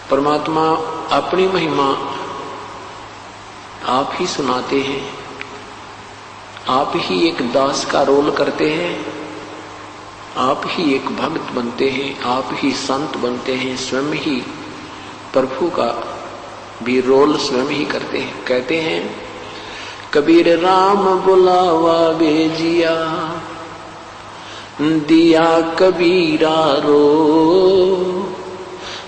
परमात्मा अपनी महिमा आप ही सुनाते हैं, आप ही एक दास का रोल करते हैं, आप ही एक भक्त बनते हैं, आप ही संत बनते हैं, स्वयं ही प्रभु का भी रोल स्वयं ही करते हैं। कहते हैं कबीर राम बुलावा भेजिया, दिया कबीरा रो,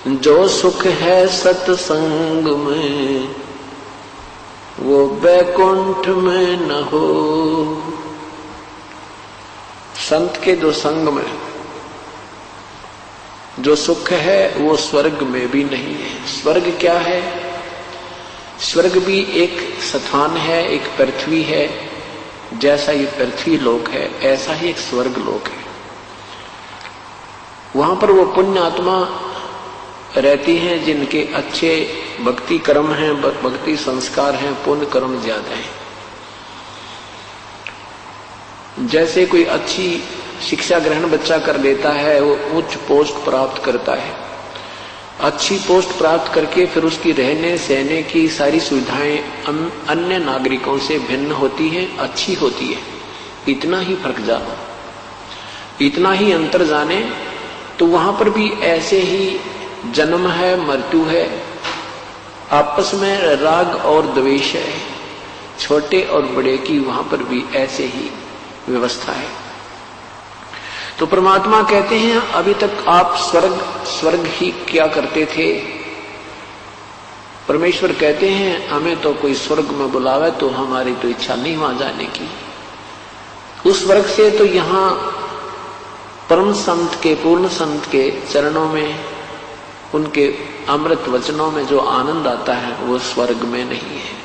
जो सुख है सत्संग में वो बैकुंठ में न हो। संत के जो संग में जो सुख है वो स्वर्ग में भी नहीं है। स्वर्ग क्या है? स्वर्ग भी एक स्थान है, एक पृथ्वी है। जैसा ये पृथ्वी लोक है ऐसा ही एक स्वर्ग लोक है। वहां पर वो पुण्य आत्मा रहती हैं जिनके अच्छे भक्ति कर्म हैं, भक्ति संस्कार हैं, पुण्य कर्म ज्यादा हैं। जैसे कोई अच्छी शिक्षा ग्रहण बच्चा कर लेता है, वो उच्च पोस्ट प्राप्त करता है। अच्छी पोस्ट प्राप्त करके फिर उसकी रहने सहने की सारी सुविधाएं अन्य नागरिकों से भिन्न होती हैं, अच्छी होती है। इतना ही फर्क जानो, इतना ही अंतर जाने तो वहां पर भी ऐसे ही जन्म है, मृत्यु है, आपस में राग और द्वेष है, छोटे और बड़े की वहां पर भी ऐसे ही व्यवस्था है। तो परमात्मा कहते हैं अभी तक आप स्वर्ग ही क्या करते थे। परमेश्वर कहते हैं हमें तो कोई स्वर्ग में बुलावे तो हमारी तो इच्छा नहीं वहां जाने की। उस स्वर्ग से तो यहां परम संत के, पूर्ण संत के चरणों में, उनके अमृत वचनों में जो आनंद आता है वो स्वर्ग में नहीं है।